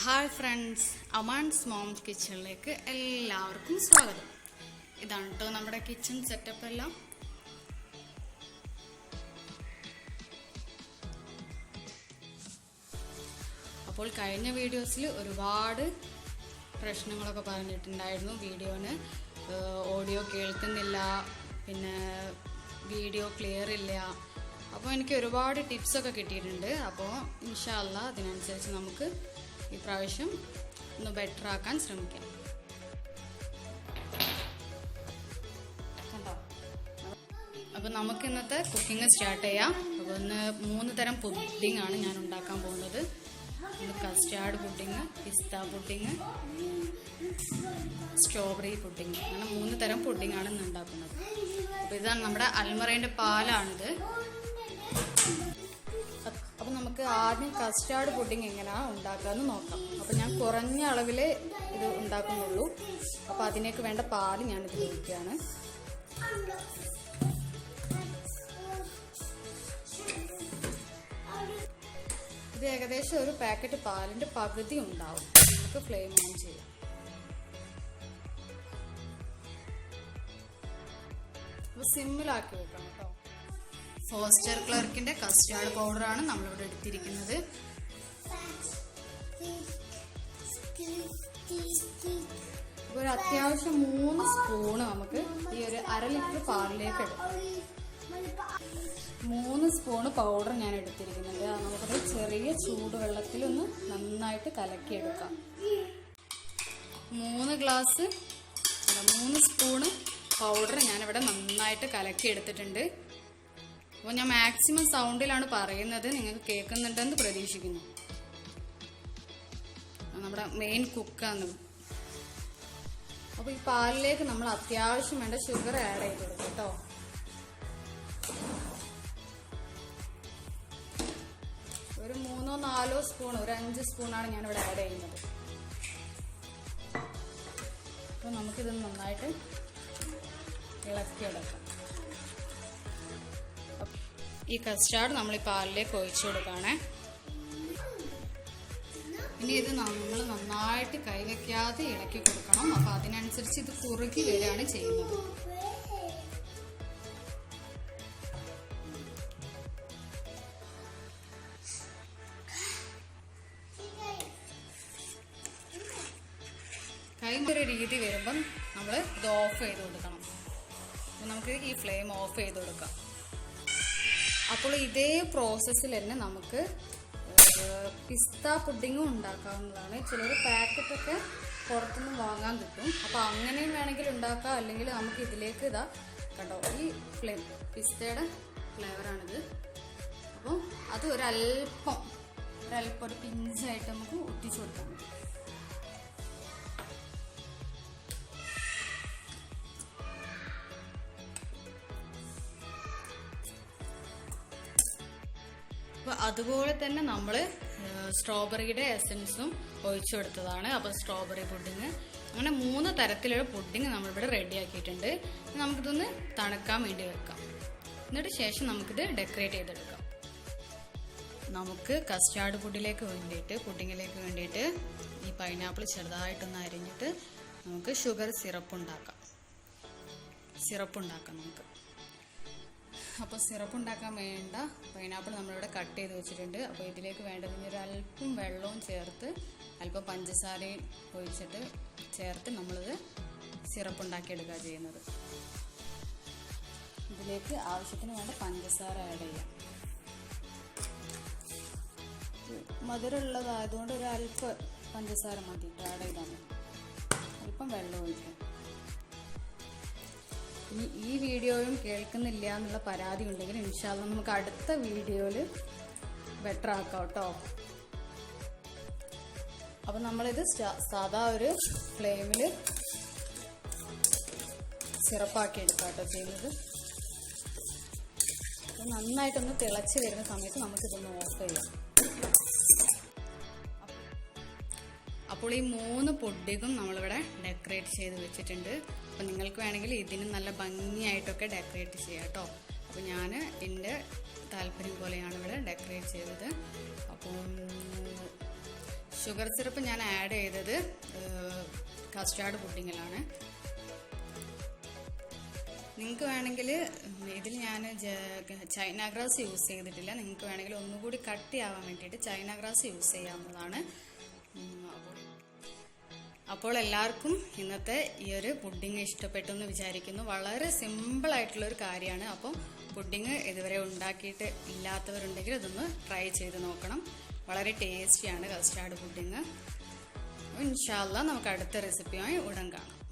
Hi friends, Aman's mom കിച്ചണിലേക്ക് എല്ലാവർക്കും സ്വാഗതം. ഇതാണ് കേട്ടോ നമ്മുടെ കിച്ചൺ സെറ്റപ്പ് എല്ലാം. അപ്പോൾ കഴിഞ്ഞ വീഡിയോസിൽ ഒരുപാട് പ്രശ്നങ്ങളൊക്കെ പറഞ്ഞിട്ടുണ്ടായിരുന്നു. വീഡിയോന് ഓഡിയോ കേൾക്കുന്നില്ല, പിന്നെ വീഡിയോ ക്ലിയർ ഇല്ല. അപ്പോൾ എനിക്ക് ഒരുപാട് ടിപ്സൊക്കെ കിട്ടിയിട്ടുണ്ട്. അപ്പോൾ ഇൻഷാ അല്ലാഹ് അതിനനുസരിച്ച് നമുക്ക് ഈ പ്രാവശ്യം ഒന്ന് ബെറ്റർ ആക്കാൻ ശ്രമിക്കാം. അപ്പോൾ നമുക്ക് ഇന്നത്തെ കുക്കിംഗ് സ്റ്റാർട്ട് ചെയ്യാം. അപ്പോൾ ഇന്ന് 3 തരം പുഡിംഗ് ആണ് ഞാൻ ഉണ്ടാക്കാൻ പോകുന്നത്. ഇന്ന് കസ്റ്റാർഡ് പുഡിംഗ്, പിസ്ത പുഡിംഗ്, സ്ട്രോബെറി പുഡിംഗ്, അങ്ങനെ 3 തരം പുഡിംഗ് ആണ് ഇന്ന് ഉണ്ടാക്കുന്നത്. അപ്പോൾ ഇതാണ് നമ്മുടെ അൽമറേൻ്റെ പാലാണിത്. അപ്പോൾ നമുക്ക് ആദ്യം കസ്റ്റാർഡ് പുഡിംഗ് എങ്ങനെയാണ് ഉണ്ടാക്കാമെന്ന് നോക്കാം. അപ്പോൾ ഞാൻ കുറഞ്ഞ അളവിൽ ഇത് ഉണ്ടാക്കുന്നുള്ളൂ. അപ്പോൾ അതിനേക്ക് വേണ്ട പാല് ഞാനിത് ഒഴിക്കുകയാണ്. ഇത് ഏകദേശം ഒരു പാക്കറ്റ് പാലിൻ്റെ പകുതി ഉണ്ടാവും. നമുക്ക് ഫ്ലെയിം ഓൺ ചെയ്യാം. അപ്പോൾ സിമ്മിലാക്കി വെക്കണം കേട്ടോ. ഫോസ്റ്റർ ക്ലർക്കിന്റെ കസ്റ്റാർഡ് പൗഡറാണ് നമ്മളിവിടെ എടുത്തിരിക്കുന്നത്. ഒരു അത്യാവശ്യം 3 സ്പൂണ് നമുക്ക് ഈ ഒരു 1/2 ലിറ്റർ പാലിലേക്ക് എടുക്കാം. 3 സ്പൂണ് പൗഡർ ഞാൻ എടുത്തിരിക്കുന്നത്. നമുക്കത് ചെറിയ ചൂടുവെള്ളത്തിലൊന്ന് നന്നായിട്ട് കലക്കിയെടുക്കാം. 3 സ്പൂണ് പൗഡർ ഞാനിവിടെ നന്നായിട്ട് കലക്കിയെടുത്തിട്ടുണ്ട്. അപ്പോൾ ഞാൻ മാക്സിമം സൗണ്ടിലാണ് പറയുന്നത്, നിങ്ങൾക്ക് കേൾക്കുന്നുണ്ടെന്ന് പ്രതീക്ഷിക്കുന്നു. നമ്മുടെ മെയിൻ കുക്കാണ്. അപ്പോൾ ഈ പാലിലേക്ക് നമ്മൾ അത്യാവശ്യം വേണ്ട ഷുഗർ ആഡ് ചെയ്ത് കൊടുക്കും കേട്ടോ. ഒരു 3-4 സ്പൂൺ, ഒരു 5 സ്പൂണാണ് ഞാനിവിടെ ആഡ് ചെയ്യുന്നത്. അപ്പോൾ നമുക്കിത് നന്നായിട്ട് ഇളക്കിയെടുക്കാം. ഈ കസ്റ്റാർഡ് നമ്മൾ ഈ പാലിലേക്ക് ഒഴിച്ചു കൊടുക്കുകയാണ്. ഇനി ഇത് നമ്മൾ നന്നായിട്ട് കൈവയ്ക്കാതെ ഇളക്കി കൊടുക്കണം. അപ്പോൾ അതിനനുസരിച്ച് ഇത് കുറുകി വരികയാണ് ചെയ്യുന്നത്. കൈൻ്റെ ഒരു രീതി വരുമ്പം നമ്മൾ ഇത് ഓഫ് ചെയ്ത് കൊടുക്കണം. അപ്പോൾ നമുക്ക് ഈ ഫ്ലെയിം ഓഫ് ചെയ്ത് കൊടുക്കാം. അപ്പോൾ ഇതേ പ്രോസസ്സിൽ തന്നെ നമുക്ക് പിസ്ത പുഡിങ്ങും ഉണ്ടാക്കാവുന്നതാണ്. ചിലർ പാക്കറ്റൊക്കെ പുറത്തുനിന്ന് വാങ്ങാൻ കിട്ടും. അപ്പോൾ അങ്ങനെയും വേണമെങ്കിൽ ഉണ്ടാക്കാം. അല്ലെങ്കിൽ നമുക്ക് ഇതിലേക്ക് ഇതാ കണ്ടോ, ഈ പിസ്തയുടെ ഫ്ലേവറാണിത്. അപ്പോൾ അത് ഒരല്പം ഒരു പിഞ്ചായിട്ട് നമുക്ക് ഒട്ടിച്ചു കൊടുക്കാം. അപ്പോൾ അതുപോലെ തന്നെ നമ്മൾ സ്ട്രോബെറിയുടെ എസൻസും ഒഴിച്ചു കൊടുത്തതാണ്. അപ്പോൾ സ്ട്രോബെറി പുഡിങ്, അങ്ങനെ 3 തരത്തിലുള്ള പുഡിങ് നമ്മളിവിടെ റെഡി ആക്കിയിട്ടുണ്ട്. നമുക്കിതൊന്ന് തണുക്കാൻ വേണ്ടി വെക്കാം. എന്നിട്ട് ശേഷം നമുക്കിത് ഡെക്കറേറ്റ് ചെയ്തെടുക്കാം. നമുക്ക് കസ്റ്റാർഡ് പുഡിങ്ങിലേക്ക് വേണ്ടിയിട്ട് ഈ പൈനാപ്പിൾ ചെറുതായിട്ടൊന്ന് അരിഞ്ഞിട്ട് നമുക്ക് ഷുഗർ സിറപ്പ് ഉണ്ടാക്കാം നമുക്ക്. അപ്പോൾ സിറപ്പ് ഉണ്ടാക്കാൻ വേണ്ട പൈനാപ്പിൾ നമ്മളിവിടെ കട്ട് ചെയ്ത് വെച്ചിട്ടുണ്ട്. അപ്പോൾ ഇതിലേക്ക് വേണ്ടതിന് ഒരു അല്പം വെള്ളവും ചേർത്ത് അല്പം പഞ്ചസാരയും ചേർത്ത് നമ്മളിത് സിറപ്പ് ഉണ്ടാക്കിയെടുക്കുക ചെയ്യുന്നത്. ഇതിലേക്ക് ആവശ്യത്തിന് വേണ്ട പഞ്ചസാര ആഡ് ചെയ്യാം. മധുരമുള്ളതായതുകൊണ്ട് ഒരു അല്പം പഞ്ചസാര മതി ആഡ് ചെയ്താൽ മതി. അല്പം വെള്ളം ഒഴിക്കാം. ഇനി ഈ വീഡിയോയും കേൾക്കുന്നില്ല എന്നുള്ള പരാതി ഉണ്ടെങ്കിൽ ഇൻഷാ അല്ലാഹ് നമുക്ക് അടുത്ത വീഡിയോയിൽ ബെറ്റർ ആക്കാം കേട്ടോ. അപ്പം നമ്മളിത് സാധാ ഒരു ഫ്ലെയിമിൽ സിറപ്പാക്കി എടുക്കാം കേട്ടോ ചെയ്യുന്നത്. അപ്പം നന്നായിട്ടൊന്ന് തിളച്ച് വരുന്ന സമയത്ത് നമുക്കിതൊന്ന് ഓഫ് ചെയ്യാം. അപ്പോൾ ഈ 3 പുഡിങ്ങും നമ്മളിവിടെ ഡെക്കറേറ്റ് ചെയ്ത് വെച്ചിട്ടുണ്ട്. അപ്പം നിങ്ങൾക്ക് വേണമെങ്കിൽ ഇതിന് നല്ല ഭംഗിയായിട്ടൊക്കെ ഡെക്കറേറ്റ് ചെയ്യാം കേട്ടോ. അപ്പോൾ ഞാൻ എൻ്റെ താല്പര്യം പോലെയാണ് ഇവിടെ ഡെക്കറേറ്റ് ചെയ്തത്. അപ്പം ഷുഗർ സിറപ്പ് ഞാൻ ആഡ് ചെയ്തത് കസ്റ്റാർഡ് പുഡിങ്ങിലാണ്. നിങ്ങൾക്ക് വേണമെങ്കിൽ ഇതിൽ ഞാൻ ചൈന ഗ്രാസ് യൂസ് ചെയ്തിട്ടില്ല. നിങ്ങൾക്ക് വേണമെങ്കിൽ ഒന്നുകൂടി കട്ടിയാവാൻ വേണ്ടിയിട്ട് ചൈന ഗ്രാസ് യൂസ് ചെയ്യാവുന്നതാണ്. അപ്പോൾ എല്ലാവർക്കും ഇന്നത്തെ ഈ ഒരു പുഡിങ് ഇഷ്ടപ്പെട്ടു എന്ന് വിചാരിക്കുന്നു. വളരെ സിമ്പിളായിട്ടുള്ളൊരു കാര്യമാണ്. അപ്പം പുഡിങ് ഇതുവരെ ഉണ്ടാക്കിയിട്ട് ഇല്ലാത്തവരുണ്ടെങ്കിൽ ഇതൊന്ന് ട്രൈ ചെയ്ത് നോക്കണം. വളരെ ടേസ്റ്റിയാണ് കസ്റ്റാർഡ് പുഡിങ്. ഇൻഷാ അല്ലാഹ് നമുക്ക് അടുത്ത റെസിപ്പിയുമായി ഉടൻ കാണാം.